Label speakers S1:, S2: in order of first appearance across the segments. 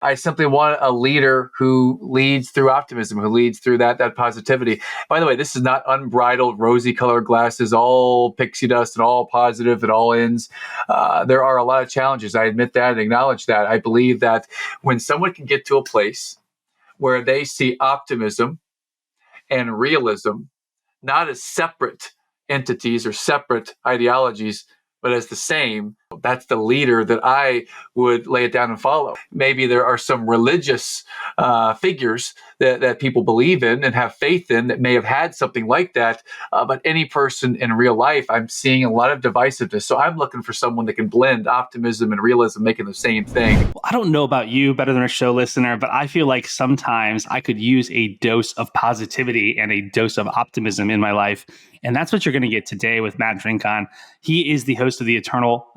S1: I simply want a leader who leads through optimism, who leads through that positivity. By the way, this is not unbridled, rosy-colored glasses, all pixie dust and all positive and all ends. There are a lot of challenges. I admit that and acknowledge that. I believe that when someone can get to a place where they see optimism and realism not as separate entities or separate ideologies, but as the same, that's the leader that I would lay it down and follow. Maybe there are some religious figures that people believe in and have faith in that may have had something like that. But any person in real life, I'm seeing a lot of divisiveness. So I'm looking for someone that can blend optimism and realism, making the same thing.
S2: Well, I don't know about you, Better Than a Show listener, but I feel like sometimes I could use a dose of positivity and a dose of optimism in my life. And that's what you're going to get today with Matt Dinkhahn. He is the host of the Eternal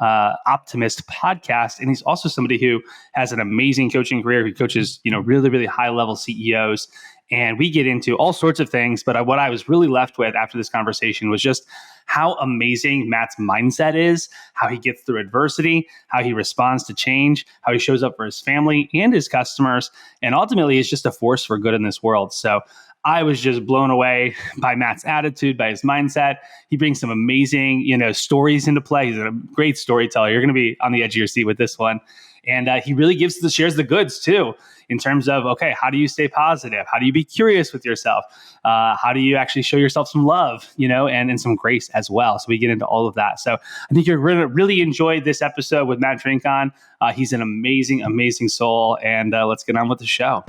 S2: Optimist podcast. And he's also somebody who has an amazing coaching career. He coaches, really, really high level CEOs. And we get into all sorts of things. But what I was really left with after this conversation was just how amazing Matt's mindset is, how he gets through adversity, how he responds to change, how he shows up for his family and his customers. And ultimately, is just a force for good in this world. So I was just blown away by Matt's attitude, by his mindset. He brings some amazing, stories into play. He's a great storyteller. You're going to be on the edge of your seat with this one. And he really shares the goods too, in terms of, okay, how do you stay positive? How do you be curious with yourself? How do you actually show yourself some love, and some grace as well? So we get into all of that. So I think you're going to really enjoy this episode with Matt Dinkhahn. He's an amazing, amazing soul. And let's get on with the show.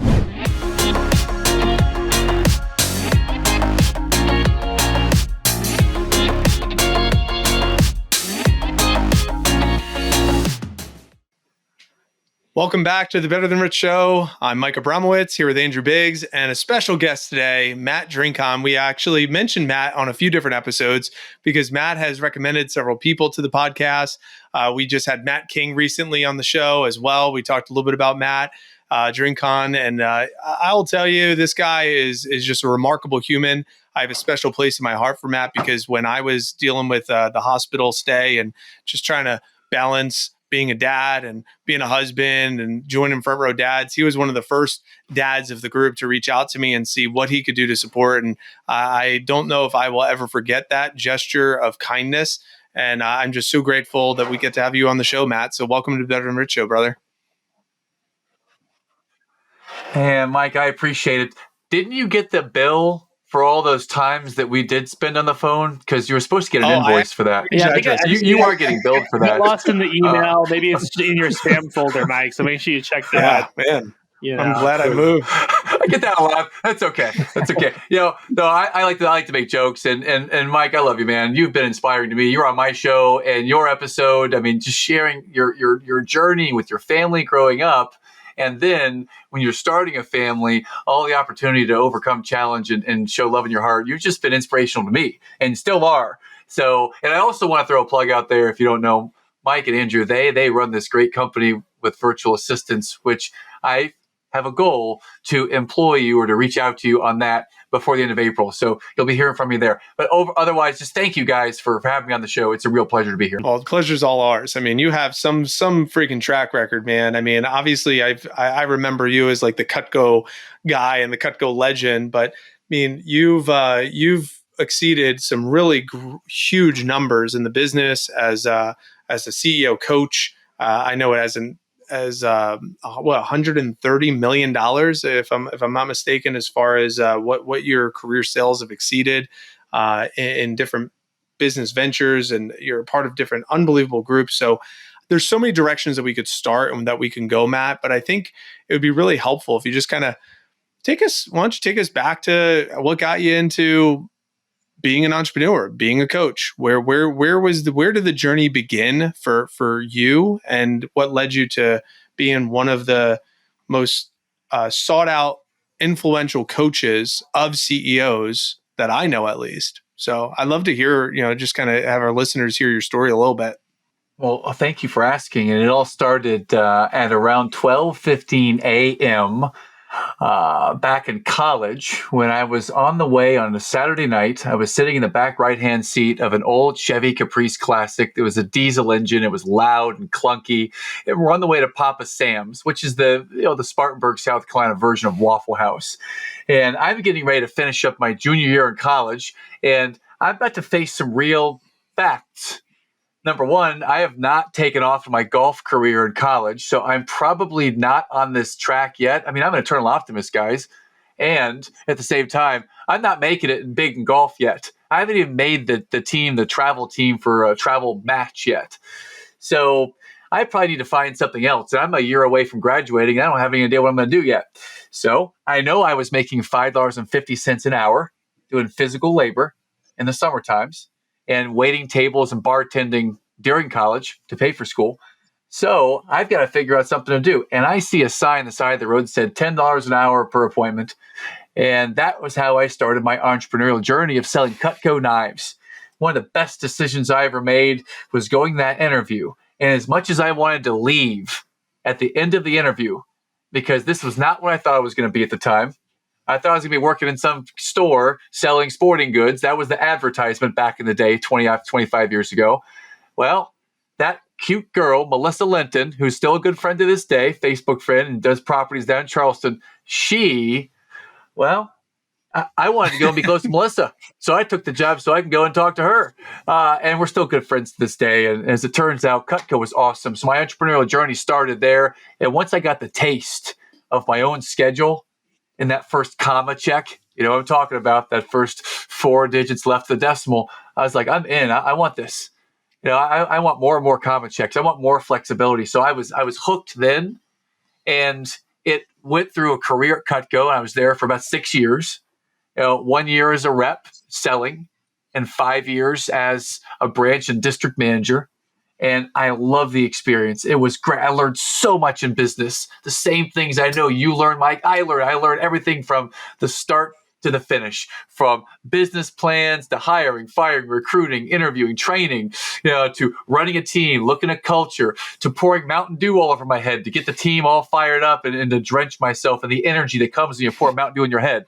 S3: Welcome back to the Better Than Rich Show. I'm Mike Abramowitz here with Andrew Biggs and a special guest today, Matt Dinkhahn. We actually mentioned Matt on a few different episodes because Matt has recommended several people to the podcast. We just had Matt King recently on the show as well. We talked a little bit about Matt Dinkhahn, and I'll tell you, this guy is just a remarkable human. I have a special place in my heart for Matt because when I was dealing with the hospital stay and just trying to balance being a dad and being a husband and joining Front Row Dads, he was one of the first dads of the group to reach out to me and see what he could do to support. And I don't know if I will ever forget that gesture of kindness. And I'm just so grateful that we get to have you on the show, Matt. So welcome to the Better Than Rich Show, brother.
S1: And Mike, I appreciate it. Didn't you get the bill for all those times that we did spend on the phone? Because you were supposed to get an invoice for that.
S2: Yeah, I think
S1: you are getting billed for that.
S2: Lost in the email. Maybe it's in your spam folder, Mike. So make sure you check that.
S3: Yeah, man. I'm glad I moved.
S1: I get that a lot. That's okay. I like to make jokes. And Mike, I love you, man. You've been inspiring to me. You're on my show and your episode. I mean, just sharing your journey with your family growing up. And then when you're starting a family, all the opportunity to overcome challenge and show love in your heart, you've just been inspirational to me and still are. So, and I also want to throw a plug out there. If you don't know, Mike and Andrew, they run this great company with virtual assistants, which I have a goal to employ you or to reach out to you on that before the end of April. So you'll be hearing from me there. But otherwise, just thank you guys for having me on the show. It's a real pleasure to be here.
S3: Well, the pleasure's all ours. I mean, you have some freaking track record, man. I mean, obviously, I remember you as like the Cutco guy and the Cutco legend. But I mean, you've exceeded some really huge numbers in the business as a CEO coach. I know it as $130 million, if I'm not mistaken, as far as what your career sales have exceeded in different business ventures, and you're a part of different unbelievable groups. So there's so many directions that we could start and that we can go, Matt. But I think it would be really helpful if you just kind of why don't you take us back to what got you into being an entrepreneur, being a coach? Where did the journey begin for you, and what led you to being one of the most sought out, influential coaches of CEOs that I know, at least? So I'd love to hear, just kind of have our listeners hear your story a little bit.
S1: Well, thank you for asking. And it all started at around 12:15 a.m. back in college when I was on the way on a Saturday night. I was sitting in the back right-hand seat of an old Chevy Caprice Classic. It was a diesel engine. It was loud and clunky. And we're on the way to Papa Sam's, which is the Spartanburg, South Carolina version of Waffle House. And I'm getting ready to finish up my junior year in college, and I'm about to face some real facts. Number one, I have not taken off my golf career in college, so I'm probably not on this track yet. I mean, I'm an eternal optimist, guys. And at the same time, I'm not making it big in golf yet. I haven't even made the travel team for a travel match yet. So I probably need to find something else. And I'm a year away from graduating. I don't have any idea what I'm going to do yet. So I know I was making $5.50 an hour doing physical labor in the summer times and waiting tables and bartending during college to pay for school. So I've got to figure out something to do. And I see a sign on the side of the road that said $10 an hour per appointment. And that was how I started my entrepreneurial journey of selling Cutco knives. One of the best decisions I ever made was going to that interview. And as much as I wanted to leave at the end of the interview, because this was not what I thought I was going to be at the time, I thought I was going to be working in some store selling sporting goods. That was the advertisement back in the day, 25 years ago. Well, that cute girl, Melissa Linton, who's still a good friend to this day, Facebook friend, and does properties down in Charleston, I wanted to go and be close to Melissa. So I took the job so I can go and talk to her. And we're still good friends to this day. And as it turns out, Cutco was awesome. So my entrepreneurial journey started there. And once I got the taste of my own schedule, in that first comma check, I'm talking about that first 4 digits left of the decimal. I was like, I'm in. I want this. I want more and more comma checks. I want more flexibility. So I was hooked then, and it went through a career at Cutco. And I was there for about 6 years. 1 year as a rep selling, and 5 years as a branch and district manager. And I love the experience. It was great. I learned so much in business. The same things I know you learn, Mike. I learned everything from the start to the finish, from business plans to hiring, firing, recruiting, interviewing, training, to running a team, looking at culture, to pouring Mountain Dew all over my head to get the team all fired up and to drench myself in the energy that comes when you pour Mountain Dew in your head.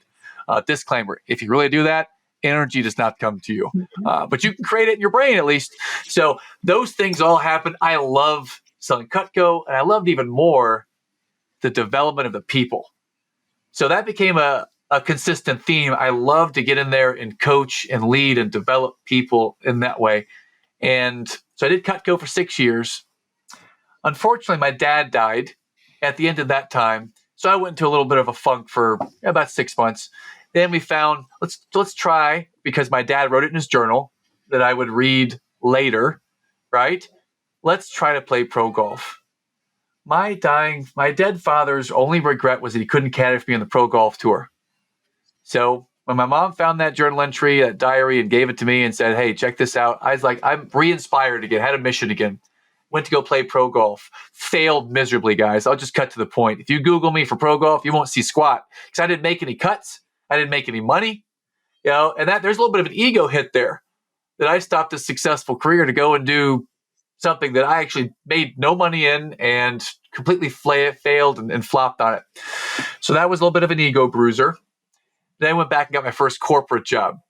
S1: Disclaimer, if you really do that, energy does not come to you, but you can create it in your brain at least. So those things all happen. I love selling Cutco, and I loved even more the development of the people. So that became a consistent theme. I love to get in there and coach and lead and develop people in that way. And so I did Cutco for 6 years. Unfortunately, my dad died at the end of that time. So I went into a little bit of a funk for about 6 months. Then we found, let's try, because my dad wrote it in his journal that I would read later, right? Let's try to play pro golf. My dead father's only regret was that he couldn't caddy for me on the pro golf tour. So when my mom found that journal entry, that diary, and gave it to me and said, hey, check this out, I was like, I'm re-inspired again, had a mission again. Went to go play pro golf. Failed miserably, guys. I'll just cut to the point. If you Google me for pro golf, you won't see squat, because I didn't make any cuts. I didn't make any money, and that there's a little bit of an ego hit there, that I stopped a successful career to go and do something that I actually made no money in and completely failed and flopped on it. So that was a little bit of an ego bruiser. Then I went back and got my first corporate job.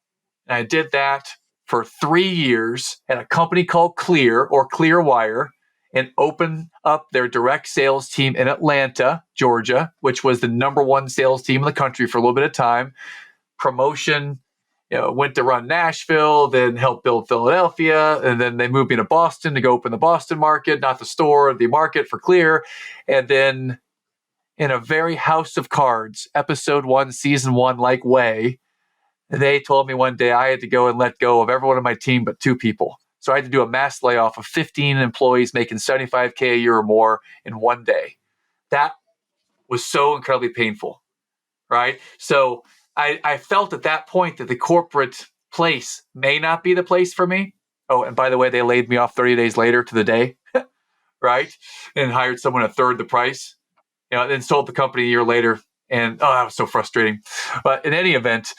S1: And I did that for 3 years at a company called Clearwire, and opened up their direct sales team in Atlanta, Georgia, which was the number one sales team in the country for a little bit of time. Promotion, went to run Nashville, then helped build Philadelphia, and then they moved me to Boston to go open the Boston market, not the store, the market for Clear. And then in a very House of Cards, episode 1, season 1 like way, they told me one day I had to go and let go of everyone on my team but 2 people. So I had to do a mass layoff of 15 employees making $75K a year or more in one day. That was so incredibly painful, right? So I felt at that point that the corporate place may not be the place for me. Oh, and by the way, they laid me off 30 days later to the day, right? And hired someone a third the price, then sold the company a year later. And that was so frustrating. But in any event,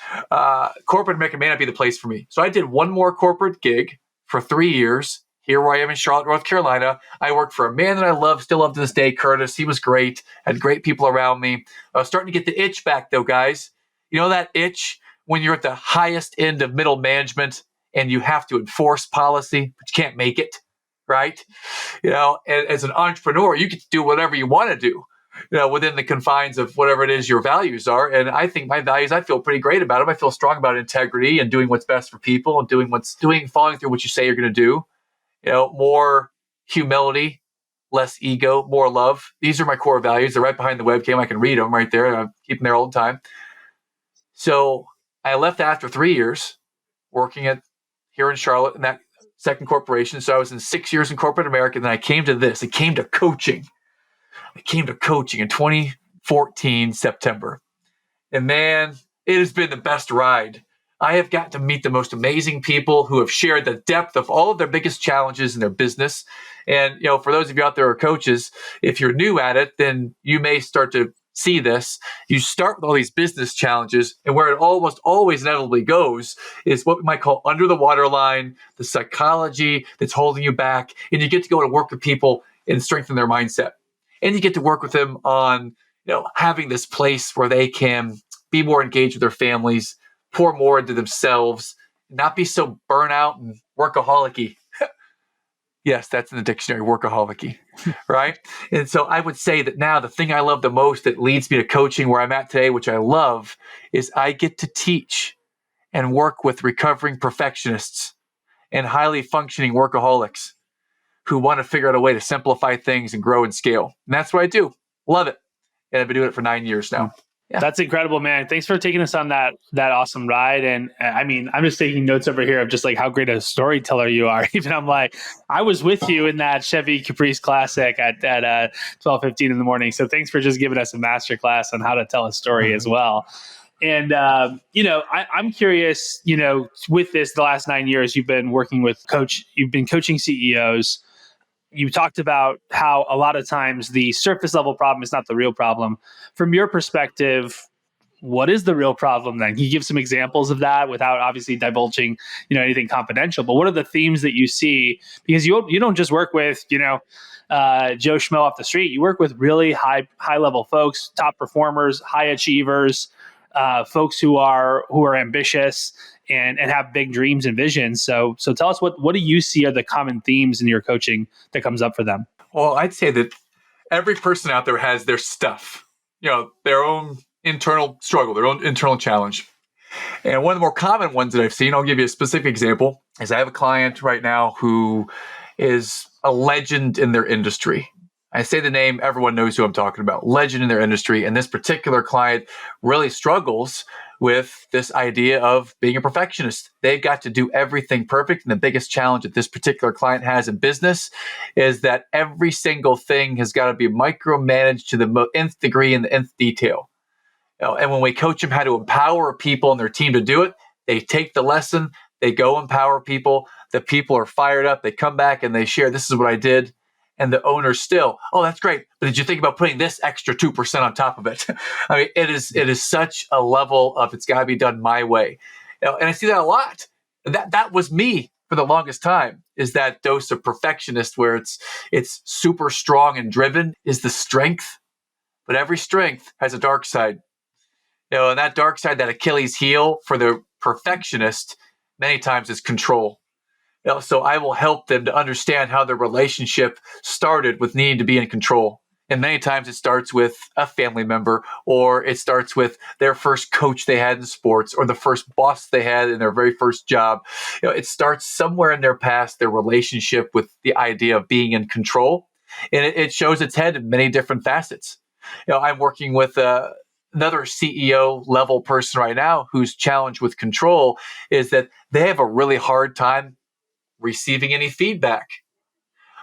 S1: corporate America may not be the place for me. So I did one more corporate gig for 3 years here where I am in Charlotte, North Carolina. I worked for a man that I love, still love to this day, Curtis. He was great, had great people around me. I was starting to get the itch back though, guys. You know that itch when you're at the highest end of middle management and you have to enforce policy, but you can't make it, right? And as an entrepreneur, you get to do whatever you want to do, within the confines of whatever it is your values are. And I think my values, I feel pretty great about them. I feel strong about integrity and doing what's best for people and following through what you say you're going to do. More humility, less ego, more love. These are my core values. They're right behind the webcam. I can read them right there. I keep them there all the time. So I left after 3 years working here in Charlotte in that second corporation. So I was in 6 years in corporate America. Then I came to this. It came to coaching. I came to coaching in 2014, September. And man, it has been the best ride. I have gotten to meet the most amazing people who have shared the depth of all of their biggest challenges in their business. And, for those of you out there who are coaches, if you're new at it, then you may start to see this. You start with all these business challenges, and where it almost always inevitably goes is what we might call under the waterline, the psychology that's holding you back. And you get to go to work with people and strengthen their mindset. And you get to work with them on, having this place where they can be more engaged with their families, pour more into themselves, not be so burnout and workaholic-y. Yes, that's in the dictionary, workaholic-y, right? And so I would say that now the thing I love the most that leads me to coaching where I'm at today, which I love, is I get to teach and work with recovering perfectionists and highly functioning workaholics who want to figure out a way to simplify things and grow and scale. And that's what I do. Love it. And I've been doing it for 9 years now. Yeah.
S2: That's incredible, man. Thanks for taking us on that awesome ride. And I mean, I'm just taking notes over here of just like how great a storyteller you are. Even I'm like, I was with you in that Chevy Caprice Classic at 12:15 in the morning. So thanks for just giving us a masterclass on how to tell a story as well. And, I'm curious, with this, the last 9 years, you've been working with you've been coaching CEOs. You talked about how a lot of times the surface level problem is not the real problem. From your perspective, what is the real problem then? Can you give some examples of that without obviously divulging, anything confidential? But what are the themes that you see? Because you don't just work with, Joe Schmo off the street. You work with really high level folks, top performers, high achievers, folks who are ambitious and have big dreams and visions. So tell us what do you see are the common themes in your coaching that comes up for them?
S1: Well, I'd say that every person out there has their stuff, their own internal struggle, their own internal challenge. And one of the more common ones that I've seen, I'll give you a specific example, is I have a client right now who is a legend in their industry. I say the name, everyone knows who I'm talking about, legend in their industry. And this particular client really struggles with this idea of being a perfectionist. They've got to do everything perfect. And the biggest challenge that this particular client has in business is that every single thing has got to be micromanaged to the nth degree and the nth detail. And when we coach them how to empower people and their team to do it, they take the lesson, they go empower people. The people are fired up. They come back and they share, this is what I did. And the owner's still, oh, that's great. But did you think about putting this extra 2% on top of it? I mean, it is such a level of it's got to be done my way. And I see that a lot. That was me for the longest time, is that dose of perfectionist where it's super strong and driven is the strength. But every strength has a dark side. And that dark side, that Achilles heel for the perfectionist, many times is control. So I will help them to understand how their relationship started with needing to be in control. And many times it starts with a family member, or it starts with their first coach they had in sports, or the first boss they had in their very first job. It starts somewhere in their past, their relationship with the idea of being in control. And it shows its head in many different facets. I'm working with another CEO level person right now whose challenge with control is that they have a really hard time receiving any feedback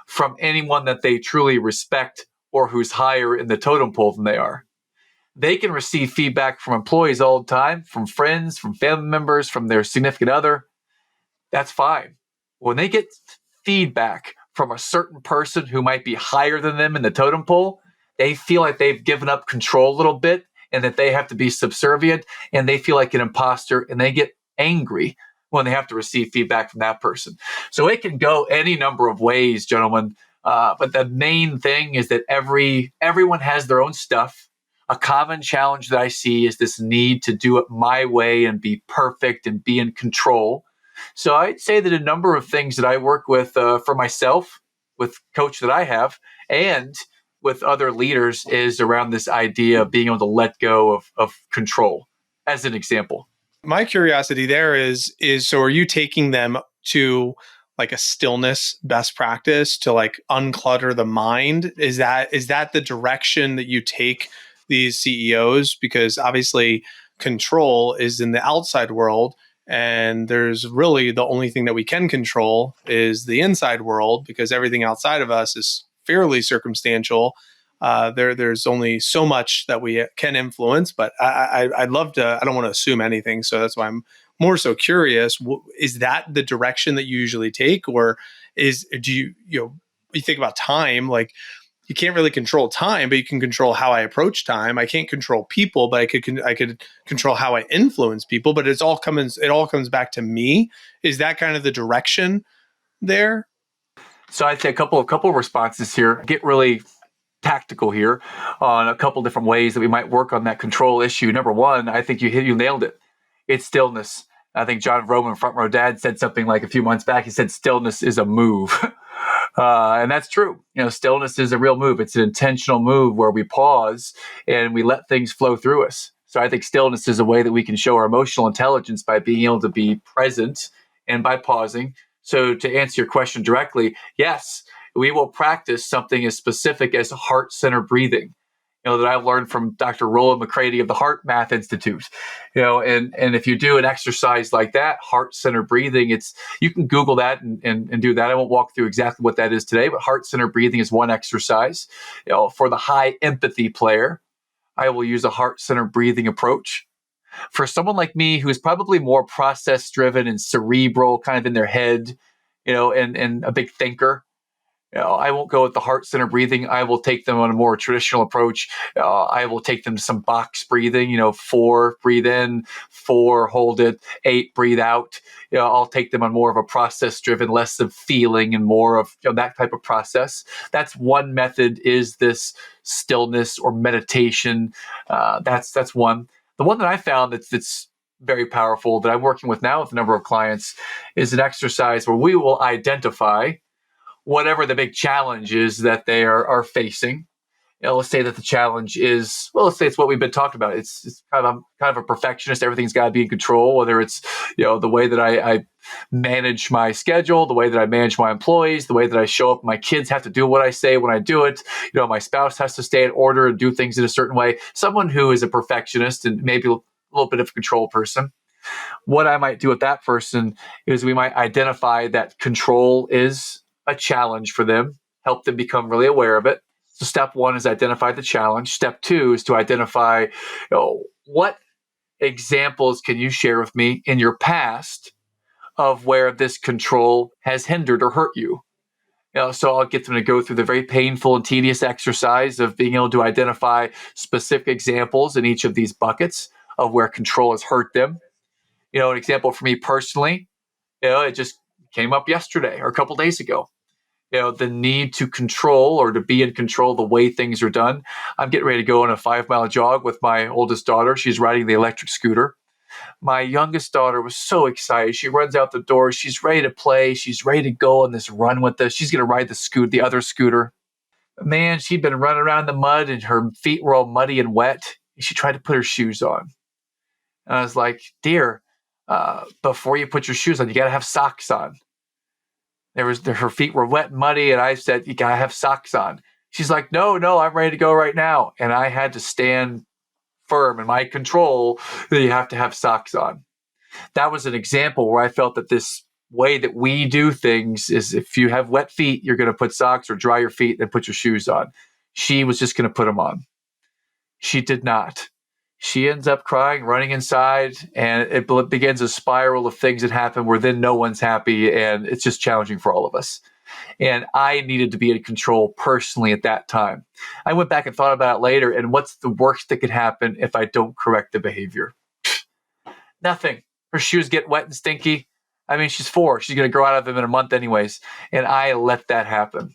S1: from anyone that they truly respect or who's higher in the totem pole than they are. They can receive feedback from employees all the time, from friends, from family members, from their significant other. That's fine. When they get feedback from a certain person who might be higher than them in the totem pole, they feel like they've given up control a little bit and that they have to be subservient, and they feel like an imposter, and they get angry when they have to receive feedback from that person. So it can go any number of ways, gentlemen. But the main thing is that everyone has their own stuff. A common challenge that I see is this need to do it my way and be perfect and be in control. So I'd say that a number of things that I work with for myself, with coach that I have, and with other leaders is around this idea of being able to let go of control, as an example.
S3: My curiosity there is so are you taking them to like a stillness best practice to like unclutter the mind? Is that the direction that you take these CEOs? Because obviously control is in the outside world, and there's really the only thing that we can control is the inside world, because everything outside of us is fairly circumstantial. There's only so much that we can influence, but I'd love to, I don't want to assume anything. So that's why I'm more so curious. Is that the direction that you usually take? Or you think about time, like you can't really control time, but you can control how I approach time. I can't control people, but I could control how I influence people, but it all comes back to me. Is that kind of the direction there?
S1: So I'd say a couple of responses here. Get really tactical here on a couple different ways that we might work on that control issue. Number one, I think you nailed it. It's stillness. I think John Vroman, Front Row Dad, said something like a few months back. He said, stillness is a move. And that's true. Stillness is a real move. It's an intentional move where we pause and we let things flow through us. So I think stillness is a way that we can show our emotional intelligence by being able to be present and by pausing. So to answer your question directly, yes, we will practice something as specific as heart-centered breathing, that I've learned from Dr. Roland McCready of the Heart Math Institute. And if you do an exercise like that, heart-centered breathing, you can Google that and do that. I won't walk through exactly what that is today, but heart-centered breathing is one exercise. For the high empathy player, I will use a heart-centered breathing approach. For someone like me, who is probably more process-driven and cerebral, kind of in their head, and a big thinker, I won't go with the heart-centered breathing. I will take them on a more traditional approach. I will take them to some box breathing, 4, breathe in, 4, hold it, 8, breathe out. I'll take them on more of a process-driven, less of feeling and more of that type of process. That's one method, is this stillness or meditation. That's one. The one that I found that's very powerful, that I'm working with now with a number of clients, is an exercise where we will identify whatever the big challenge is that they are facing. Let's say that the challenge is, let's say it's what we've been talking about. It's kind of a perfectionist. Everything's got to be in control, whether it's, the way that I manage my schedule, the way that I manage my employees, the way that I show up. My kids have to do what I say when I do it. My spouse has to stay in order and do things in a certain way. Someone who is a perfectionist and maybe a little bit of a control person. What I might do with that person is we might identify that control is a challenge for them, help them become really aware of it. So step one is identify the challenge. Step two is to identify, what examples can you share with me in your past of where this control has hindered or hurt you? So I'll get them to go through the very painful and tedious exercise of being able to identify specific examples in each of these buckets of where control has hurt them. An example for me personally, it just came up yesterday or a couple days ago. The need to control or to be in control the way things are done. I'm getting ready to go on a 5-mile jog with my oldest daughter. She's riding the electric scooter. My youngest daughter was so excited. She runs out the door. She's ready to play. She's ready to go on this run with us. She's going to ride the other scooter. Man, she'd been running around in the mud and her feet were all muddy and wet. She tried to put her shoes on. And I was like, dear, before you put your shoes on, you got to have socks on. Her feet were wet and muddy, and I said, you got to have socks on. She's like, no, I'm ready to go right now. And I had to stand firm in my control that you have to have socks on. That was an example where I felt that this way that we do things is, if you have wet feet, you're going to put socks, or dry your feet and put your shoes on. She was just going to put them on. She did not. She ends up crying, running inside, and it begins a spiral of things that happen where then no one's happy, and it's just challenging for all of us. And I needed to be in control personally at that time. I went back and thought about it later, and what's the worst that could happen if I don't correct the behavior? Nothing. Her shoes get wet and stinky. I mean, she's 4. She's going to grow out of them in a month anyways. And I let that happen.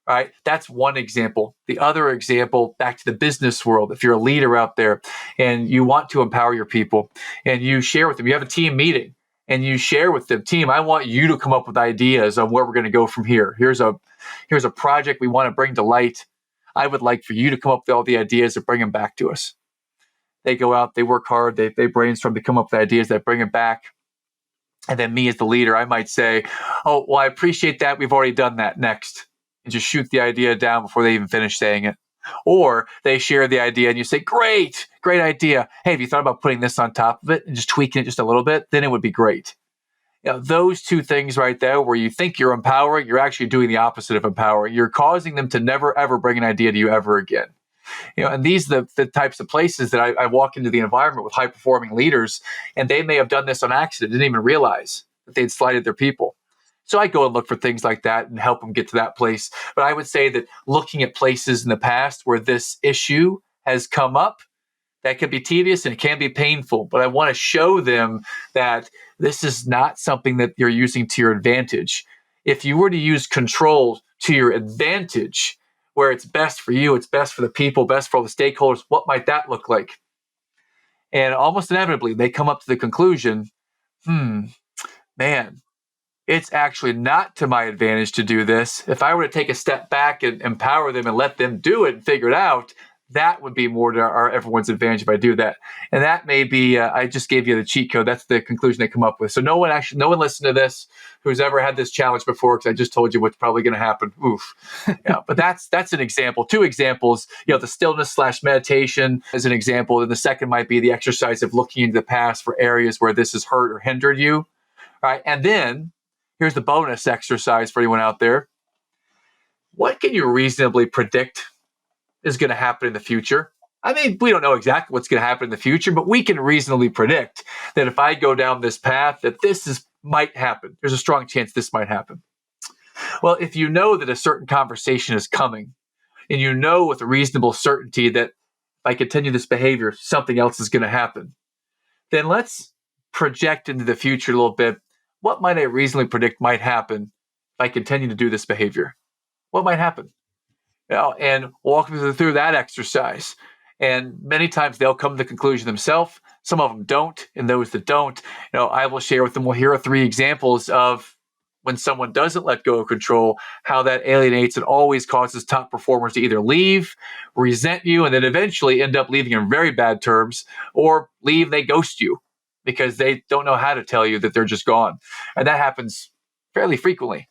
S1: All right. That's one example. The other example, back to the business world. If you're a leader out there and you want to empower your people and you share with them, you have a team meeting and you share with them, team, I want you to come up with ideas on where we're going to go from here. Here's a project we want to bring to light. I would like for you to come up with all the ideas and bring them back to us. They go out, they work hard, they brainstorm, they come up with ideas that bring it back. And then me as the leader, I might say, oh, well, I appreciate that. We've already done that. Next. And just shoot the idea down before they even finish saying it. Or they share the idea and you say, great idea. Hey, have you thought about putting this on top of it and just tweaking it just a little bit? Then it would be great. Those two things right there where you think you're empowering, you're actually doing the opposite of empowering. You're causing them to never, ever bring an idea to you ever again. And these are the types of places that I walk into the environment with high-performing leaders, and they may have done this on accident, didn't even realize that they'd slighted their people. So I go and look for things like that and help them get to that place. But I would say that looking at places in the past where this issue has come up, that can be tedious and it can be painful. But I want to show them that this is not something that you're using to your advantage. If you were to use control to your advantage, where it's best for you, it's best for the people, best for all the stakeholders, what might that look like? And almost inevitably, they come up to the conclusion, man, it's actually not to my advantage to do this. If I were to take a step back and empower them and let them do it and figure it out, that would be more to everyone's advantage if I do that. And that may be, I just gave you the cheat code. That's the conclusion they come up with. So no one listened to this who's ever had this challenge before, because I just told you what's probably going to happen. Oof. Yeah, but that's an example. 2 examples, the stillness / meditation is an example. And the second might be the exercise of looking into the past for areas where this has hurt or hindered you. All right. And then here's the bonus exercise for anyone out there. What can you reasonably predict is going to happen in the future? I mean, we don't know exactly what's going to happen in the future, but we can reasonably predict that if I go down this path, that might happen. There's a strong chance this might happen. Well, if you know that a certain conversation is coming, and you know with a reasonable certainty that if I continue this behavior, something else is going to happen, then let's project into the future a little bit. What might I reasonably predict might happen if I continue to do this behavior? What might happen? And walk them through that exercise. And many times they'll come to the conclusion themselves. Some of them don't. And those that don't, I will share with them, well, here are 3 examples of when someone doesn't let go of control, how that alienates and always causes top performers to either leave, resent you, and then eventually end up leaving in very bad terms, or leave, they ghost you because they don't know how to tell you that they're just gone. And that happens fairly frequently.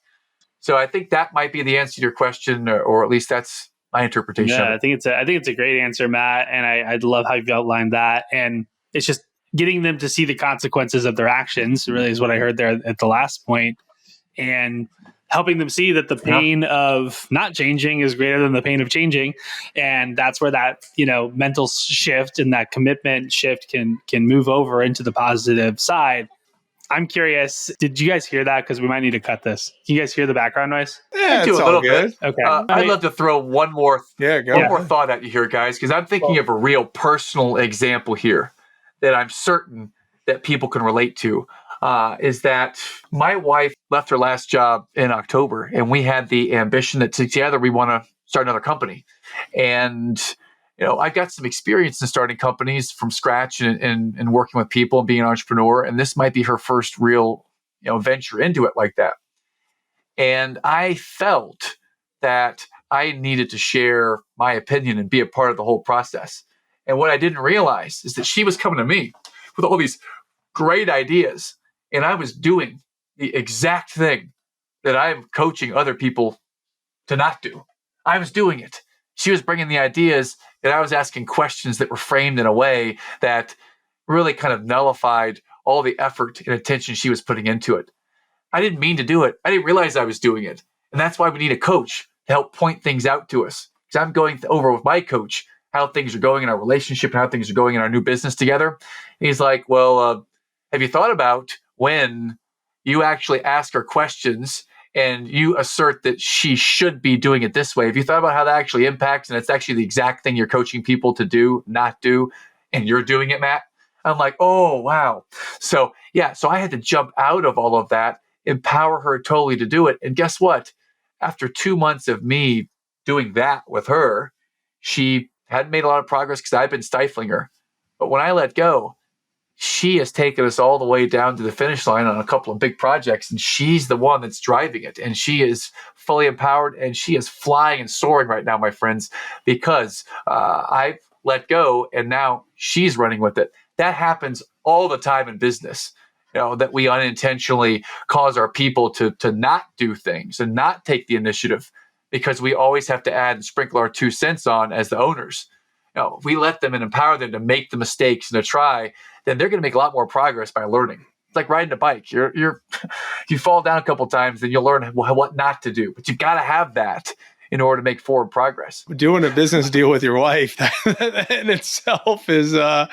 S1: So I think that might be the answer to your question, or at least that's my interpretation.
S2: Yeah, I think it's a great answer, Matt, and I love how you've outlined that. And it's just getting them to see the consequences of their actions. Really, is what I heard there at the last point, and helping them see that the pain of not changing is greater than the pain of changing, and that's where that mental shift and that commitment shift can move over into the positive side. I'm curious, did you guys hear that? Because we might need to cut this. Can you guys hear the background noise?
S3: Yeah,
S1: it's a little
S3: good.
S1: Bit. Okay. I'd love to throw one more thought at you here, guys, because I'm thinking of a real personal example here that I'm certain that people can relate to. Is that my wife left her last job in October, and we had the ambition that together we want to start another company. And I've got some experience in starting companies from scratch and working with people and being an entrepreneur. And this might be her first real, venture into it like that. And I felt that I needed to share my opinion and be a part of the whole process. And what I didn't realize is that she was coming to me with all these great ideas. And I was doing the exact thing that I'm coaching other people to not do. I was doing it. She was bringing the ideas, and I was asking questions that were framed in a way that really kind of nullified all the effort and attention she was putting into it. I didn't mean to do it. I didn't realize I was doing it. And that's why we need a coach to help point things out to us. Because I'm going over with my coach how things are going in our relationship and how things are going in our new business together. And he's like, well, have you thought about when you actually ask her questions and you assert that she should be doing it this way? Have you thought about how that actually impacts? And it's actually the exact thing you're coaching people to do, not do, and you're doing it, Matt. I'm like, oh, wow. So I had to jump out of all of that, empower her totally to do it. And guess what? After 2 months of me doing that with her, she hadn't made a lot of progress because I've been stifling her. But when I let go, she has taken us all the way down to the finish line on a couple of big projects, and she's the one that's driving it. And she is fully empowered, and she is flying and soaring right now, my friends, because I've let go, and now she's running with it. That happens all the time in business. That we unintentionally cause our people to not do things and not take the initiative because we always have to add and sprinkle our 2 cents on as the owners. If we let them and empower them to make the mistakes and to try, then they're going to make a lot more progress by learning. It's like riding a bike. You fall down a couple times, then you'll learn what not to do. But you've got to have that in order to make forward progress.
S3: Doing a business deal with your wife, that in itself is a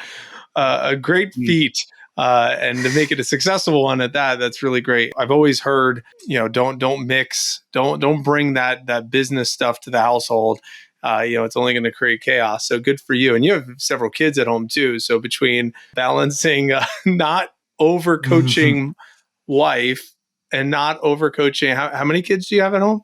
S3: great feat. And to make it a successful one at that, that's really great. I've always heard, don't mix, don't bring that business stuff to the household. It's only going to create chaos. So good for you. And you have several kids at home too. So between balancing not overcoaching wife and not overcoaching, how many kids do you have at home?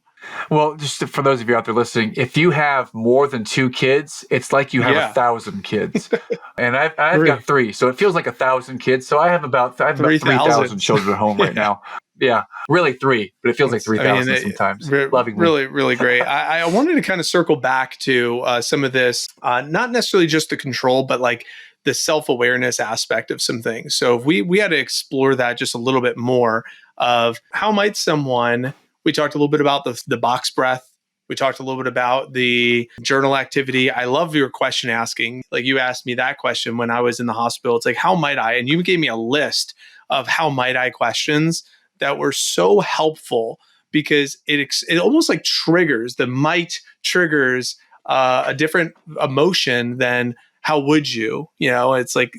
S1: Well, just for those of you out there listening, if you have more than 2 kids, it's like you have 1,000 kids. And I've got 3, so it feels like 1,000 kids. So I have about 3,000 children at home right now. Yeah, really 3, but it feels like 3,000 sometimes. Lovingly.
S3: Really, really great. I wanted to kind of circle back to some of this, not necessarily just the control, but like the self-awareness aspect of some things. So if we had to explore that just a little bit more of how might someone. We talked a little bit about the box breath. We talked a little bit about the journal activity. I love your question asking. Like you asked me that question when I was in the hospital. It's like, how might I? And you gave me a list of how might I questions that were so helpful because it almost like triggers, the might triggers a different emotion than how would you? It's like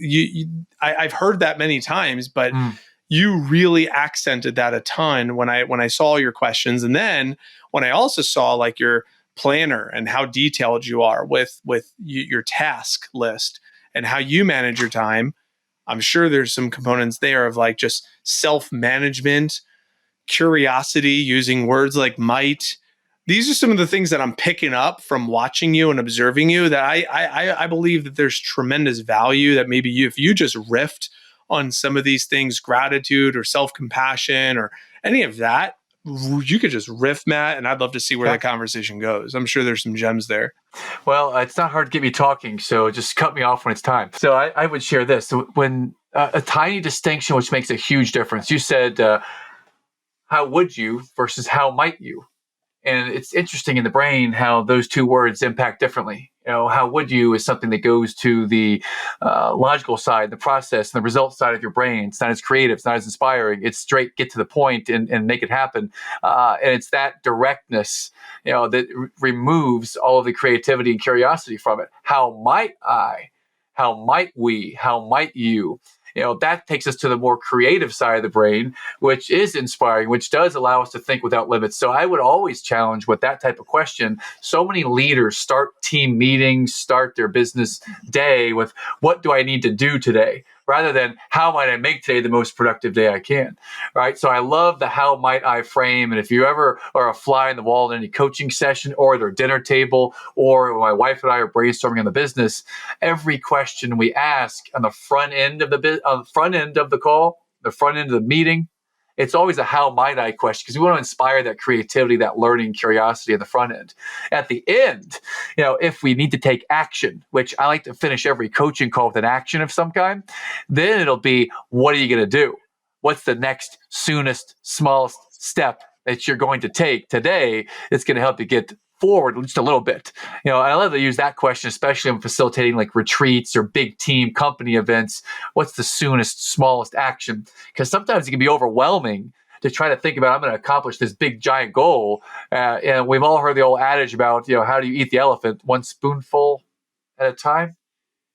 S3: I've heard that many times, but you really accented that a ton when I saw your questions. And then when I also saw like your planner and how detailed you are with your task list and how you manage your time, I'm sure there's some components there of like just self-management, curiosity, using words like might. These are some of the things that I'm picking up from watching you and observing you that I believe that there's tremendous value that maybe if you just riffed on some of these things, gratitude or self-compassion or any of that, you could just riff, Matt, and I'd love to see where that conversation goes. I'm sure there's some gems there.
S1: Well, it's not hard to get me talking, so just cut me off when it's time. So I would share this. So when a tiny distinction, which makes a huge difference. You said, how would you versus how might you? And it's interesting in the brain how those 2 words impact differently. How would you is something that goes to the logical side, the process, and the result side of your brain. It's not as creative. It's not as inspiring. It's straight, get to the point and make it happen. And it's that directness, that removes all of the creativity and curiosity from it. How might I? How might we? How might you? That takes us to the more creative side of the brain, which is inspiring, which does allow us to think without limits. So I would always challenge with that type of question. So many leaders start team meetings, start their business day with, what do I need to do today? Rather than how might I make today the most productive day I can, right? So I love the how might I frame. And if you ever are a fly on the wall in any coaching session or their dinner table, or my wife and I are brainstorming on the business, every question we ask on the front end of the call, the front end of the meeting, it's always a how might I question because we want to inspire that creativity, that learning, curiosity at the front end. At the end, if we need to take action, which I like to finish every coaching call with an action of some kind, then it'll be, what are you going to do? What's the next soonest, smallest step that you're going to take today that's going to help you get forward just a little bit? I love to use that question, especially when facilitating like retreats or big team company events. What's the soonest, smallest action? Because sometimes it can be overwhelming to try to think about, I'm going to accomplish this big, giant goal. And we've all heard the old adage about, how do you eat the elephant? One spoonful at a time?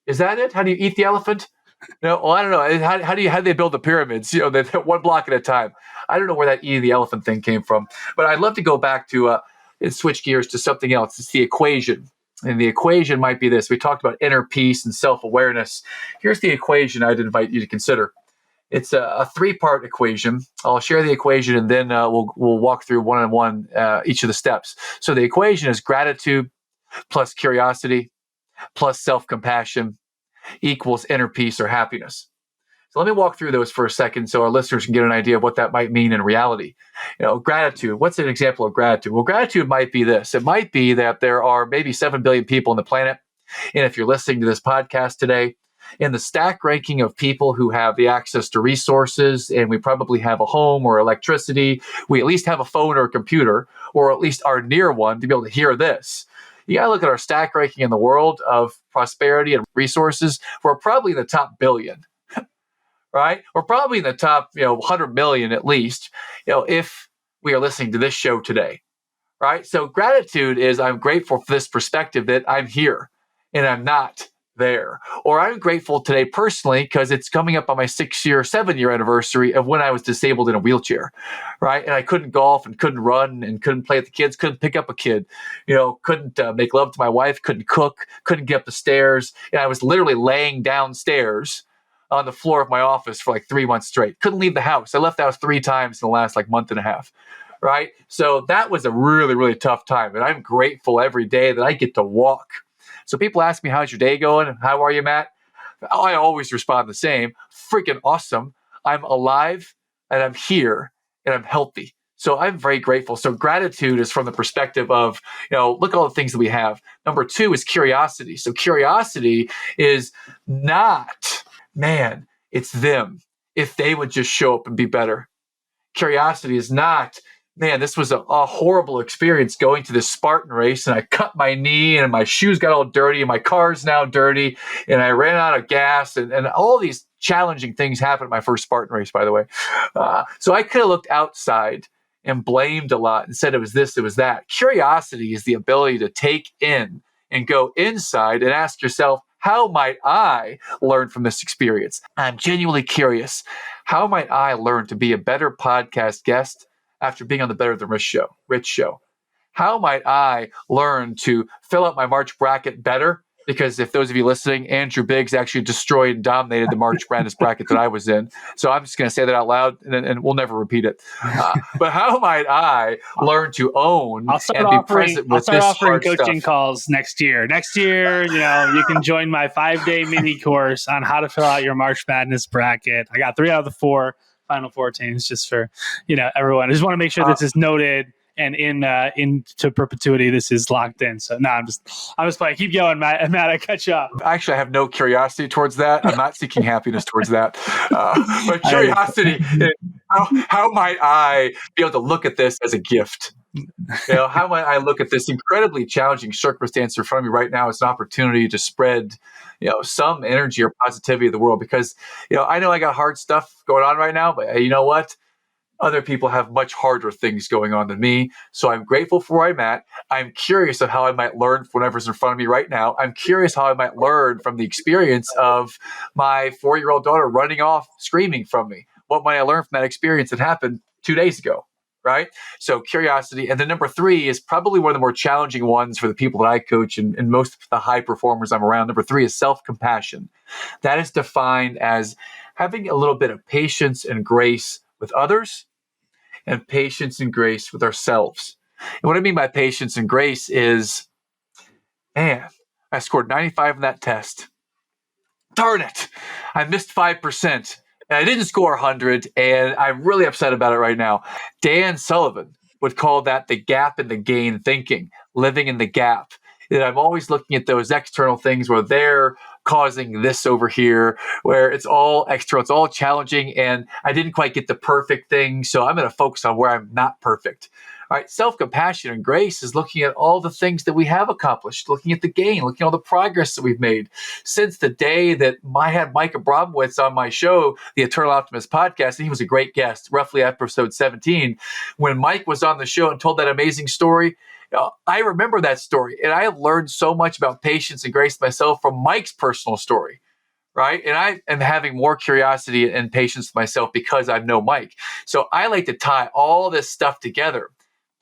S1: Is that it? How do you eat the elephant? Well, I don't know. How do they build the pyramids? That one block at a time. I don't know where that eating the elephant thing came from. But I'd love to go back to and switch gears to something else. It's the equation. And the equation might be this. We talked about inner peace and self-awareness. Here's the equation I'd invite you to consider. It's a three-part equation. I'll share the equation, and then we'll walk through one-on-one each of the steps. So the equation is gratitude plus curiosity plus self-compassion equals inner peace or happiness. So let me walk through those for a second so our listeners can get an idea of what that might mean in reality. Gratitude. What's an example of gratitude? Well, gratitude might be this. It might be that there are maybe 7 billion people on the planet. And if you're listening to this podcast today, in the stack ranking of people who have the access to resources, and we probably have a home or electricity, we at least have a phone or a computer, or at least are near one to be able to hear this. You got to look at our stack ranking in the world of prosperity and resources. We're probably in the top billion. Right? We're probably in the top, 100 million at least, if we are listening to this show today, right? So gratitude is I'm grateful for this perspective that I'm here and I'm not there. Or I'm grateful today personally because it's coming up on my 7-year anniversary of when I was disabled in a wheelchair, right? And I couldn't golf and couldn't run and couldn't play with the kids, couldn't pick up a kid, couldn't make love to my wife, couldn't cook, couldn't get up the stairs. And I was literally laying downstairs on the floor of my office for like 3 months straight. Couldn't leave the house. I left the house 3 times in the last month and a half, right? So that was a really, really tough time. And I'm grateful every day that I get to walk. So people ask me, how's your day going? How are you, Matt? I always respond the same. Freaking awesome. I'm alive and I'm here and I'm healthy. So I'm very grateful. So gratitude is from the perspective of, look at all the things that we have. Number 2 is curiosity. So curiosity is not, man, it's them. If they would just show up and be better. Curiosity is not, man, this was a horrible experience going to this Spartan race and I cut my knee and my shoes got all dirty and my car's now dirty and I ran out of gas and all these challenging things happened at my first Spartan race, by the way. So I could have looked outside and blamed a lot and said it was this, it was that. Curiosity is the ability to take in and go inside and ask yourself, how might I learn from this experience? I'm genuinely curious. How might I learn to be a better podcast guest after being on the Better Than Rich show? How might I learn to fill out my March bracket better? Because if those of you listening, Andrew Biggs actually destroyed and dominated the March Madness bracket that I was in. So I'm just going to say that out loud and we'll never repeat it. But how might I learn to own and be present with this hard stuff?
S2: I'll start offering coaching calls next year. Next year, you can join my 5-day mini course on how to fill out your March Madness bracket. I got 3 out of the 4 Final Four teams just for, everyone. I just want to make sure this is noted. And into perpetuity, this is locked in. So no, I'm just playing. Keep going, Matt. I cut you off.
S1: Actually, I have no curiosity towards that. I'm not seeking happiness towards that. But curiosity, how might I be able to look at this as a gift? How might I look at this incredibly challenging circumstance in front of me right now as an opportunity to spread, some energy or positivity in the world? Because, I know I got hard stuff going on right now, but you know what? Other people have much harder things going on than me. So I'm grateful for where I'm at. I'm curious of how I might learn from whatever's in front of me right now. I'm curious how I might learn from the experience of my 4-year-old daughter running off, screaming from me. What might I learn from that experience that happened 2 days ago? Right? So curiosity. And then number 3 is probably one of the more challenging ones for the people that I coach and most of the high performers I'm around. Number 3 is self-compassion. That is defined as having a little bit of patience and grace with others and patience and grace with ourselves. And what I mean by patience and grace is, man, I scored 95 in that test. Darn it. I missed 5%. And I didn't score 100, and I'm really upset about it right now. Dan Sullivan would call that the gap in the gain thinking, living in the gap. And I'm always looking at those external things where they're causing this over here, where it's all external, it's all challenging, and I didn't quite get the perfect thing, so I'm going to focus on where I'm not perfect. All right, self-compassion and grace is looking at all the things that we have accomplished, looking at the gain, looking at all the progress that we've made since the day that I had Mike Abramowitz on my show, the Eternal Optimist podcast, and he was a great guest, roughly episode 17. When Mike was on the show and told that amazing story, I remember that story, and I have learned so much about patience and grace myself from Mike's personal story, right? And I am having more curiosity and patience myself because I know Mike. So I like to tie all this stuff together.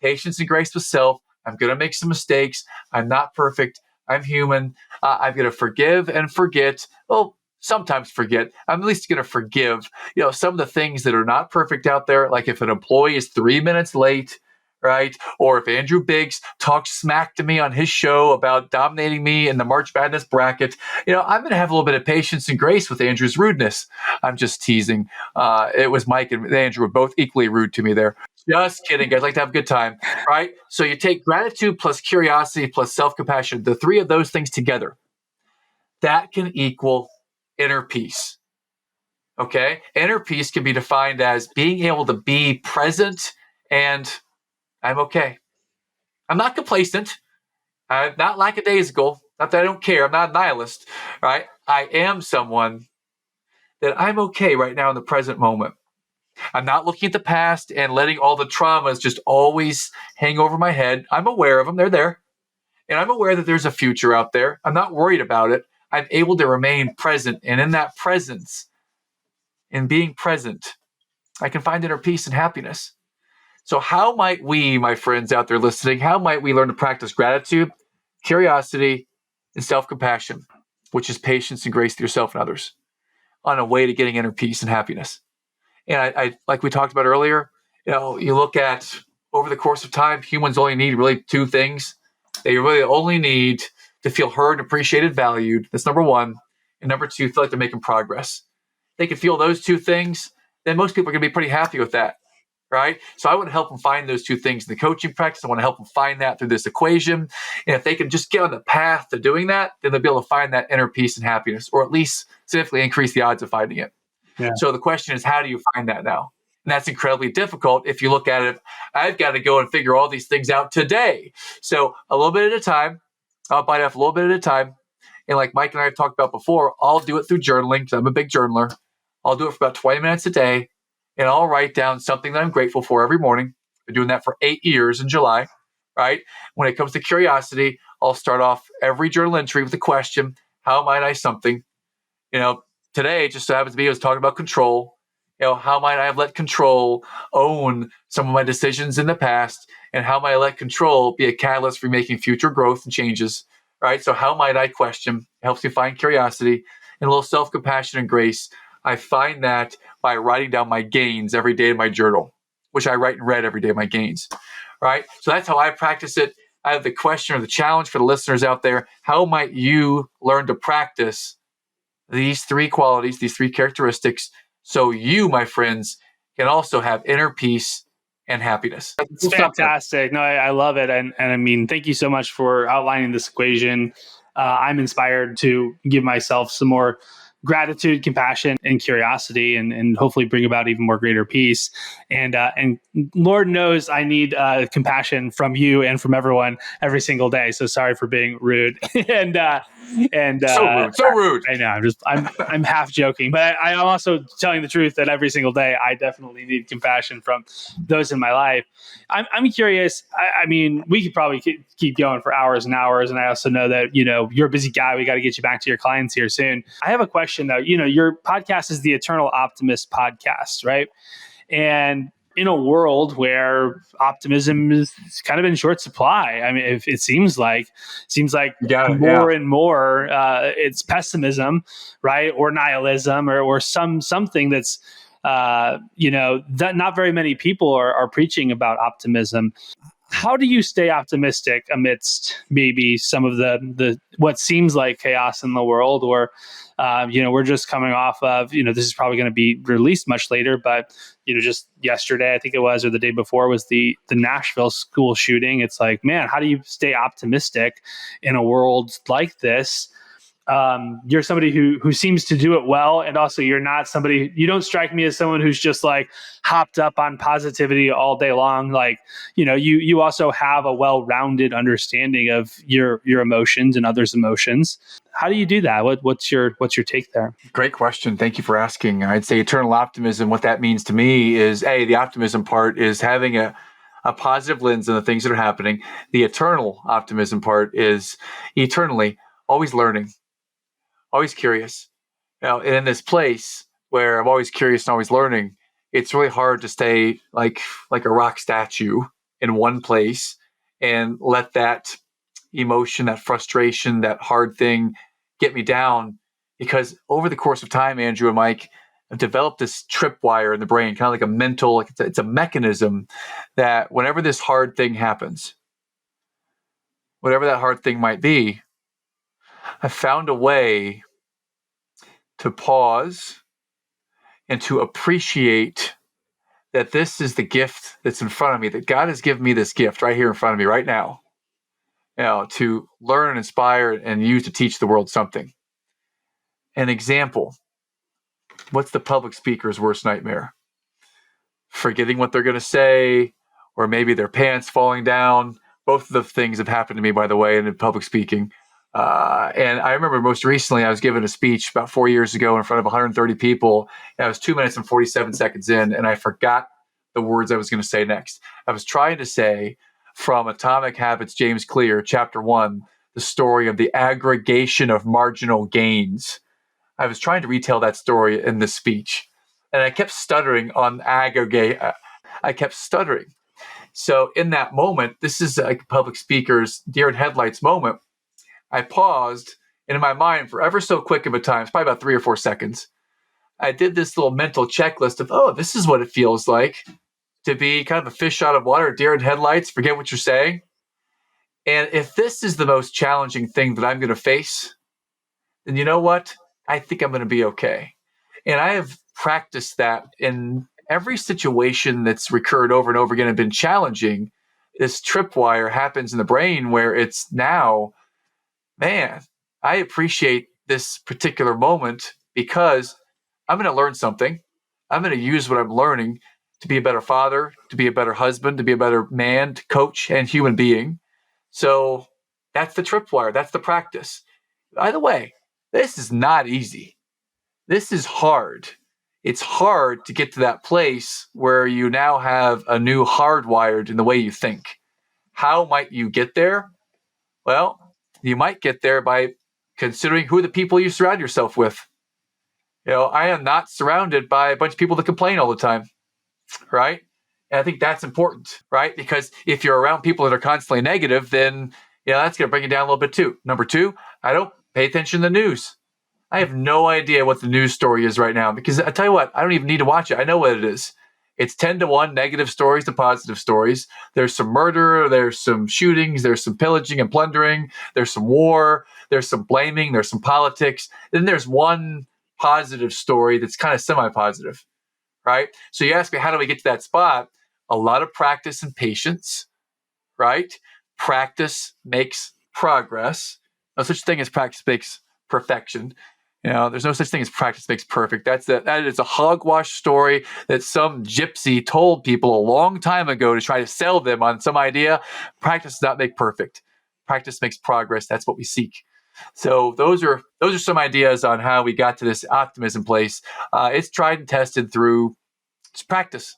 S1: Patience and grace with self. I'm going to make some mistakes. I'm not perfect, I'm human. I'm going to forgive and forget. Well, sometimes forget. I'm at least going to forgive, some of the things that are not perfect out there. Like if an employee is 3 minutes late, right? Or if Andrew Biggs talks smack to me on his show about dominating me in the March Madness bracket, I'm going to have a little bit of patience and grace with Andrew's rudeness. I'm just teasing. It was Mike and Andrew were both equally rude to me there. Just kidding, guys. Like to have a good time, right? So you take gratitude plus curiosity plus self-compassion, the three of those things together, that can equal inner peace. Okay? Inner peace can be defined as being able to be present and I'm okay. I'm not complacent. I'm not lackadaisical. Not that I don't care. I'm not a nihilist, right? I am someone that I'm okay right now in the present moment. I'm not looking at the past and letting all the traumas just always hang over my head. I'm aware of them. They're there. And I'm aware that there's a future out there. I'm not worried about it. I'm able to remain present. And in that presence, in being present, I can find inner peace and happiness. So how might we, my friends out there listening, how might we learn to practice gratitude, curiosity, and self-compassion, which is patience and grace to yourself and others, on a way to getting inner peace and happiness? And I like we talked about earlier, you look at over the course of time, humans only need really two things. They really only need to feel heard, appreciated, valued. That's number one. And number two, feel like they're making progress. They can feel those two things, then most people are going to be pretty happy with that. Right? So I want to help them find those two things in the coaching practice. I want to help them find that through this equation. And if they can just get on the path to doing that, then they'll be able to find that inner peace and happiness, or at least significantly increase the odds of finding it. Yeah. So the question is, how do you find that now? And that's incredibly difficult. If you look at it, I've got to go and figure all these things out today. So a little bit at a time, I'll bite off a little bit at a time. And like Mike and I have talked about before, I'll do it through journaling because I'm a big journaler. I'll do it for about 20 minutes a day. And I'll write down something that I'm grateful for every morning. I've been doing that for 8 years in July, right? When it comes to curiosity, I'll start off every journal entry with a question: how might I something? Today just so happens to be I was talking about control. How might I have let control own some of my decisions in the past? And how might I let control be a catalyst for making future growth and changes, right? So how might I question? It helps me find curiosity and a little self-compassion and grace. I find that by writing down my gains every day in my journal, which I write in red every day, my gains, right? So that's how I practice it. I have the question or the challenge for the listeners out there. How might you learn to practice these three qualities, these three characteristics, so you, my friends, can also have inner peace and happiness?
S2: It's fantastic. No, I love it. And I mean, thank you so much for outlining this equation. I'm inspired to give myself some more gratitude, compassion, and curiosity, and hopefully bring about even more greater peace. And Lord knows I need compassion from you and from everyone every single day. So sorry for being rude. and
S1: so rude.
S2: I know. I'm half joking, but I'm also telling the truth that every single day I definitely need compassion from those in my life. I'm curious. I mean, we could probably keep going for hours and hours, and I also know that you're a busy guy. We got to get you back to your clients here soon. I have a question though. Your podcast is the Eternal Optimist podcast, right? And in a world where optimism is kind of in short supply, I mean, it seems like more and more it's pessimism, right, or nihilism, or something that's that not very many people are preaching about optimism. How do you stay optimistic amidst maybe some of the what seems like chaos in the world? Or we're just coming off of this is probably going to be released much later, but just yesterday I think it was, or the day before, was the Nashville school shooting. It's like, man, how do you stay optimistic in a world like this? You're somebody who seems to do it well, and also you don't strike me as someone who's just like hopped up on positivity all day long. Like, you also have a well-rounded understanding of your emotions and others' emotions. How do you do that? What's your take there?
S1: Great question. Thank you for asking. I'd say eternal optimism, what that means to me is, the optimism part is having a positive lens on the things that are happening. The eternal optimism part is eternally always learning, always curious. And in this place where I'm always curious and always learning, it's really hard to stay like a rock statue in one place and let that emotion, that frustration, that hard thing get me down. Because over the course of time, Andrew and Mike, I've developed this tripwire in the brain, kind of like a mental, like it's a mechanism that whenever this hard thing happens, whatever that hard thing might be, I found a way to pause and to appreciate that this is the gift that's in front of me, that God has given me this gift right here in front of me right now, to learn and inspire and use to teach the world something. An example, what's the public speaker's worst nightmare? Forgetting what they're going to say, or maybe their pants falling down. Both of the things have happened to me, by the way, in public speaking. And I remember most recently, I was given a speech about 4 years ago in front of 130 people. And I was 2 minutes and 47 seconds in, and I forgot the words I was going to say next. I was trying to say from Atomic Habits, James Clear, Chapter 1, the story of the aggregation of marginal gains. I was trying to retell that story in this speech, and I kept stuttering on aggregate. I kept stuttering. So in that moment, this is a public speaker's deer in headlights moment. I paused, and in my mind, for ever so quick of a time, it's probably about 3 or 4 seconds, I did this little mental checklist of, oh, this is what it feels like to be kind of a fish out of water, deer in headlights, forget what you're saying. And if this is the most challenging thing that I'm going to face, then you know what? I think I'm going to be okay. And I have practiced that in every situation that's recurred over and over again and been challenging. This tripwire happens in the brain where it's now, man, I appreciate this particular moment because I'm going to learn something. I'm going to use what I'm learning to be a better father, to be a better husband, to be a better man, to coach, and human being. So that's the tripwire. That's the practice. By the way, this is not easy. This is hard. It's hard to get to that place where you now have a new hardwired in the way you think. How might you get there? Well, you might get there by considering who the people you surround yourself with. I am not surrounded by a bunch of people that complain all the time, right? And I think that's important, right? Because if you're around people that are constantly negative, then that's going to bring you down a little bit too. Number two, I don't pay attention to the news. I have no idea what the news story is right now because I tell you what, I don't even need to watch it. I know what it is. It's 10-1 negative stories to positive stories. There's some murder, there's some shootings, there's some pillaging and plundering, there's some war, there's some blaming, there's some politics. Then there's one positive story that's kind of semi-positive, right? So you ask me, how do we get to that spot? A lot of practice and patience, right? Practice makes progress. No such thing as practice makes perfection. There's no such thing as practice makes perfect. That is a hogwash story that some gypsy told people a long time ago to try to sell them on some idea. Practice does not make perfect. Practice makes progress. That's what we seek. So those are some ideas on how we got to this optimism place. It's tried and tested through just practice.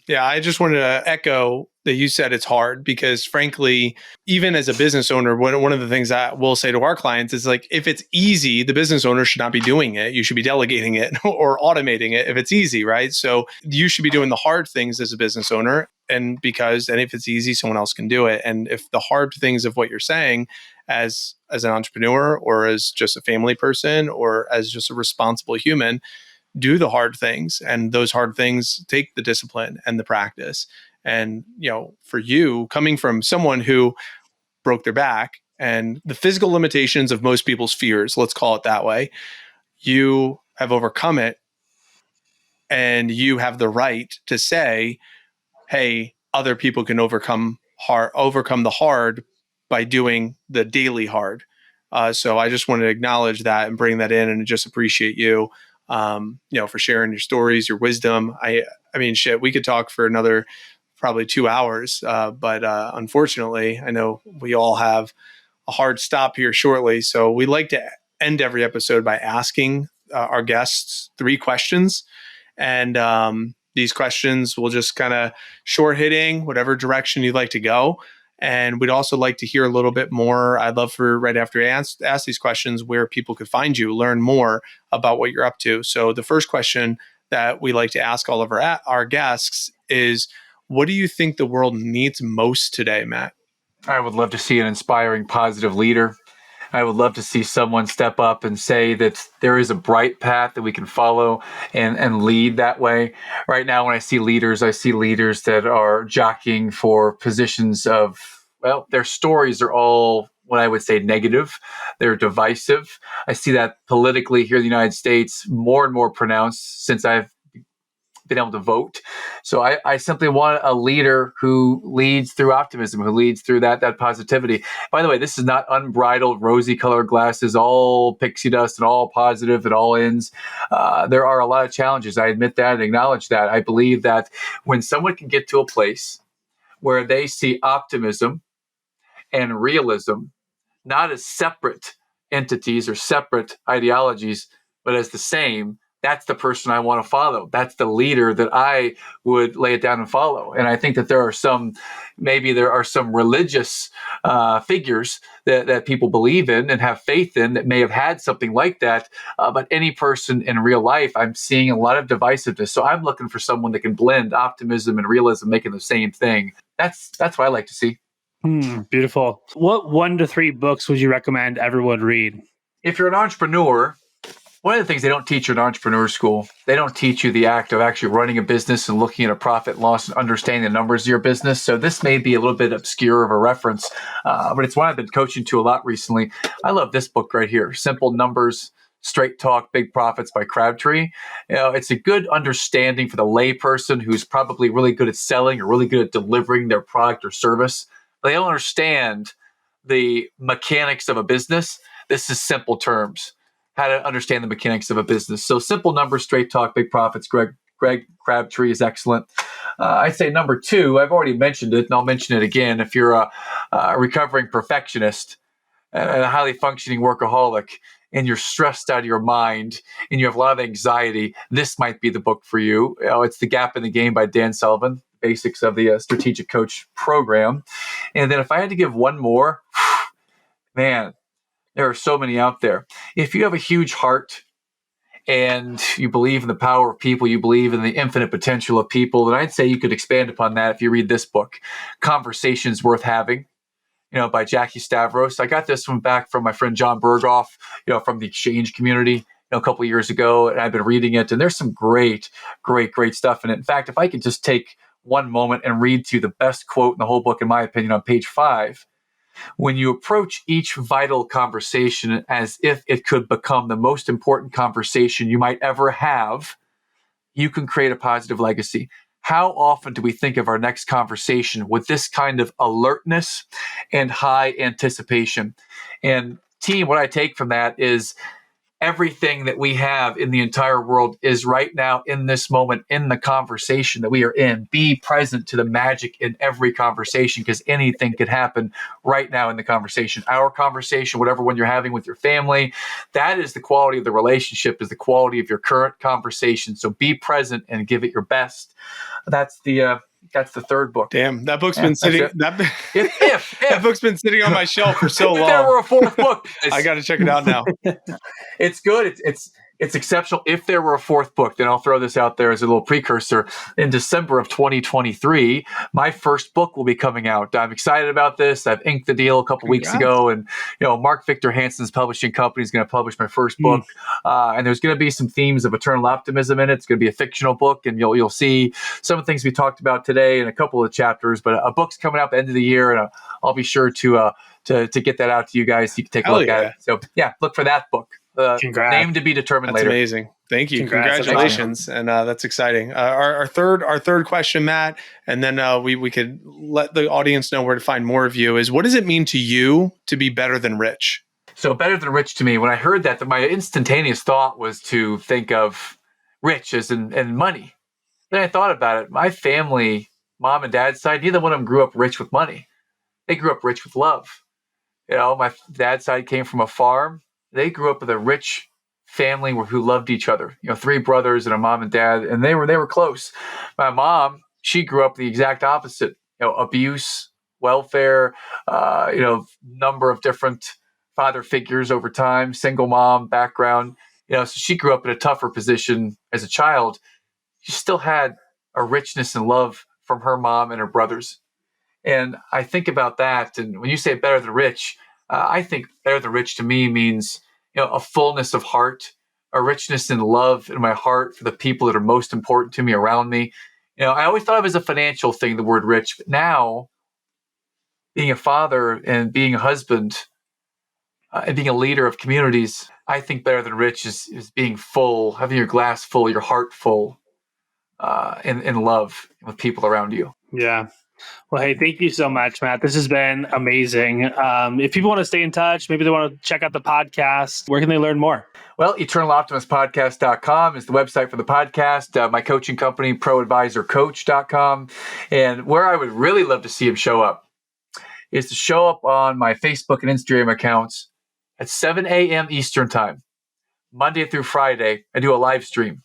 S3: Yeah, I just wanted to echo that you said it's hard because frankly, even as a business owner, one of the things that we'll say to our clients is like, if it's easy, the business owner should not be doing it. You should be delegating it or automating it if it's easy, right? So you should be doing the hard things as a business owner. And if it's easy, someone else can do it. And if the hard things of what you're saying as an entrepreneur or as just a family person or as just a responsible human, do the hard things, and those hard things take the discipline and the practice. And, for you, coming from someone who broke their back and the physical limitations of most people's fears, let's call it that way, you have overcome it. And you have the right to say, hey, other people can overcome the hard by doing the daily hard. So I just wanted to acknowledge that and bring that in and just appreciate you. For sharing your stories, your wisdom. I mean, shit, we could talk for another probably 2 hours. But unfortunately, I know we all have a hard stop here shortly. So we like to end every episode by asking our guests 3 questions. And these questions will just kind of short hitting, whatever direction you'd like to go. And we'd also like to hear a little bit more. I'd love for right after I ask these questions where people could find you, learn more about what you're up to. So the first question that we like to ask all of our guests is, what do you think the world needs most today, Matt?
S1: I would love to see an inspiring, positive leader. I would love to see someone step up and say that there is a bright path that we can follow and lead that way. Right now, when I see leaders that are jockeying for positions of, well, their stories are all what I would say negative. They're divisive. I see that politically here in the United States more and more pronounced since I've been able to vote. So I simply want a leader who leads through optimism, who leads through that positivity. By the way, this is not unbridled, rosy colored glasses, all pixie dust and all positive and all ends. There are a lot of challenges. I admit that and acknowledge that. I believe that when someone can get to a place where they see optimism and realism not as separate entities or separate ideologies, but as the same, that's the person I want to follow. That's the leader that I would lay it down and follow. And I think that maybe there are some religious figures that people believe in and have faith in that may have had something like that. But any person in real life, I'm seeing a lot of divisiveness. So I'm looking for someone that can blend optimism and realism, making the same thing. That's what I like to see.
S2: Beautiful. What 1 to 3 books would you recommend everyone read?
S1: If you're an entrepreneur, one of the things they don't teach you in entrepreneur school, they don't teach you the act of actually running a business and looking at a profit and loss and understanding the numbers of your business. So this may be a little bit obscure of a reference, but it's one I've been coaching to a lot recently. I love this book right here, Simple Numbers, Straight Talk, Big Profits by Crabtree. It's a good understanding for the layperson who's probably really good at selling or really good at delivering their product or service. They don't understand the mechanics of a business. This is simple terms, how to understand the mechanics of a business. So Simple Numbers, Straight Talk, Big Profits. Greg Crabtree is excellent. I'd say number 2, I've already mentioned it, and I'll mention it again. If you're a recovering perfectionist and a highly functioning workaholic, and you're stressed out of your mind, and you have a lot of anxiety, this might be the book for you. It's The Gap in the Game by Dan Sullivan, basics of the Strategic Coach program. And then if I had to give one more, man, there are so many out there. If you have a huge heart and you believe in the power of people, you believe in the infinite potential of people, then I'd say you could expand upon that if you read this book, Conversations Worth Having, by Jackie Stavros. I got this one back from my friend John Berghoff, from the exchange community, a couple of years ago, and I've been reading it, and there's some great stuff in it. In fact, if I could just take one moment and read to you the best quote in the whole book, in my opinion, on page 5. When you approach each vital conversation as if it could become the most important conversation you might ever have, you can create a positive legacy. How often do we think of our next conversation with this kind of alertness and high anticipation? And team, what I take from that is everything that we have in the entire world is right now in this moment in the conversation that we are in. Be present to the magic in every conversation, because anything could happen right now in the conversation. Our conversation, whatever one you're having with your family, that is the quality of the relationship, is the quality of your current conversation. So be present and give it your best. That's the 3rd book.
S3: Damn, that book's been sitting.
S1: If
S3: That book's been sitting on my shelf for so long.
S1: If there were a 4th book,
S3: I got to check it out now.
S1: It's good. It's exceptional. If there were a 4th book, then I'll throw this out there as a little precursor. In December of 2023, my first book will be coming out. I'm excited about this. I've inked the deal a couple weeks ago, and Mark Victor Hansen's publishing company is going to publish my first book. And there's going to be some themes of eternal optimism in it. It's going to be a fictional book, and you'll see some of the things we talked about today in a couple of chapters. But a book's coming out at the end of the year, and I'll be sure to get that out to you guys so you can take a look at it. So look for that book. Name to be determined later.
S3: That's amazing. Thank you. Congratulations. And that's exciting. Our third question, Matt, and then we could let the audience know where to find more of you, is what does it mean to you to be better than rich?
S1: So better than rich to me, when I heard that my instantaneous thought was to think of rich as in money. Then I thought about it. My family, mom and dad's side, neither one of them grew up rich with money. They grew up rich with love. My dad's side came from a farm. They grew up with a rich family who loved each other. 3 brothers and a mom and dad, and they were close. My mom, she grew up the exact opposite. Abuse, welfare, number of different father figures over time, single mom background. So she grew up in a tougher position as a child. She still had a richness and love from her mom and her brothers. And I think about that. And when you say better than rich, I think better than rich to me means, a fullness of heart, a richness in love in my heart for the people that are most important to me around me. I always thought of it as a financial thing, the word rich, but now being a father and being a husband and being a leader of communities, I think better than rich is being full, having your glass full, your heart full, in love with people around you.
S2: Yeah. Well, hey, thank you so much, Matt. This has been amazing. If people want to stay in touch, maybe they want to check out the podcast, where can they learn more?
S1: Well, EternalOptimistPodcast.com is the website for the podcast. My coaching company, ProAdvisorCoach.com. And where I would really love to see him show up is to show up on my Facebook and Instagram accounts at 7 a.m. Eastern Time, Monday through Friday. I do a live stream.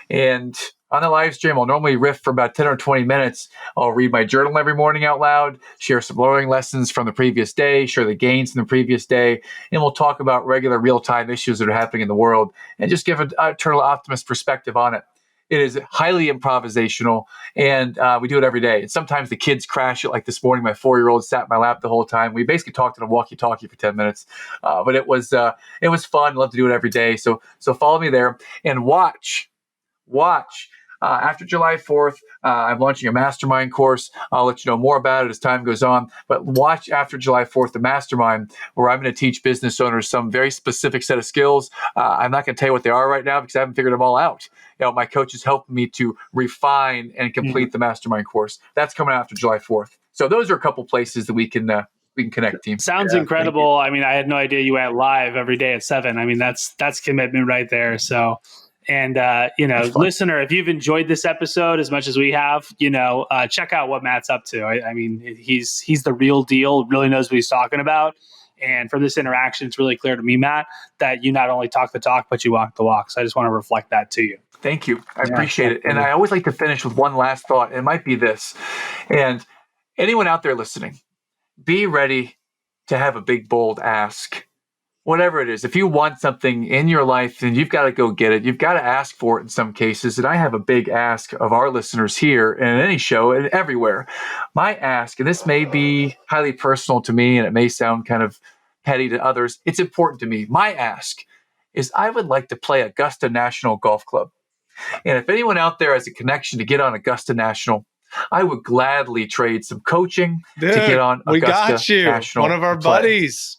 S1: And on the live stream, I'll normally riff for about 10 or 20 minutes. I'll read my journal every morning out loud, share some learning lessons from the previous day, share the gains from the previous day, and we'll talk about regular real-time issues that are happening in the world and just give an eternal optimist perspective on it. It is highly improvisational, and we do it every day. And sometimes the kids crash it, like this morning, my 4-year-old sat in my lap the whole time. We basically talked on a walkie-talkie for 10 minutes, but it was fun. Love to do it every day. So follow me there and watch. After July 4th, I'm launching a Mastermind course. I'll let you know more about it as time goes on. But watch after July 4th, the Mastermind, where I'm going to teach business owners some very specific set of skills. I'm not going to tell you what they are right now because I haven't figured them all out. My coach is helping me to refine and complete the Mastermind course. That's coming after July 4th. So those are a couple places that we can connect, team.
S2: Sounds incredible. I mean, I had no idea you went live every day at 7. I mean, that's commitment right there. So. And, listener, if you've enjoyed this episode as much as we have, check out what Matt's up to. I mean, he's the real deal, really knows what he's talking about. And from this interaction, it's really clear to me, Matt, that you not only talk the talk, but you walk the walk. So I just want to reflect that to you.
S1: Thank you. I appreciate it. And I always like to finish with one last thought. It might be this. And anyone out there listening, be ready to have a big, bold ask. Whatever it is, if you want something in your life, then you've got to go get it. You've got to ask for it in some cases. And I have a big ask of our listeners here and in any show and everywhere. My ask, and this may be highly personal to me and it may sound kind of petty to others, it's important to me. My ask is I would like to play Augusta National Golf Club. And if anyone out there has a connection to get on Augusta National, I would gladly trade some coaching to get on Augusta
S3: we got you.
S1: National.
S3: One of our buddies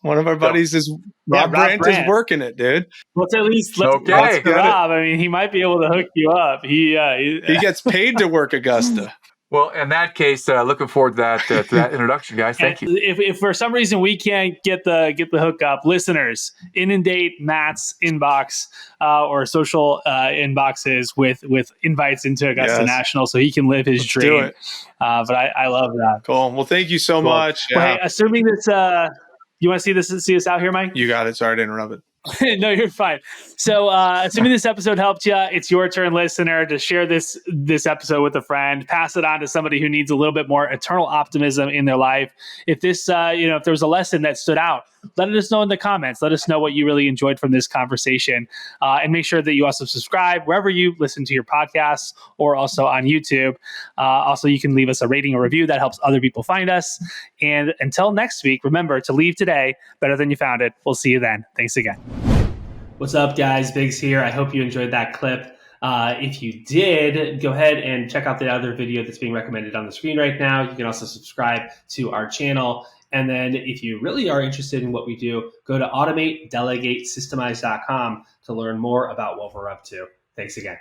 S3: is Rob Brandt is working it, dude.
S2: Let's Rob. I mean, he might be able to hook you up. He
S3: gets paid to work Augusta.
S1: Well, in that case, looking forward to that introduction, guys. Thank you.
S2: If for some reason we can't get the hookup, listeners, inundate Matt's inbox or social inboxes with invites into Augusta National so he can live his dream. But I love that.
S3: Cool. Well, thank you so much.
S2: Well, hey, assuming this, you want to see us out here, Mike?
S3: You got it. Sorry to interrupt it.
S2: No, you're fine. So, assuming this episode helped you, it's your turn, listener, to share this episode with a friend. Pass it on to somebody who needs a little bit more eternal optimism in their life. If this, if there was a lesson that stood out, let us know in the comments. Let us know what you really enjoyed from this conversation, and make sure that you also subscribe wherever you listen to your podcasts, or also on YouTube. Also, you can leave us a rating or review that helps other people find us. And until next week, remember to leave today better than you found it. We'll see you then. Thanks again. What's up, guys? Biggs here. I hope you enjoyed that clip. If you did, go ahead and check out the other video that's being recommended on the screen right now. You can also subscribe to our channel. And then if you really are interested in what we do, go to automatedelegatesystemize.com to learn more about what we're up to. Thanks again.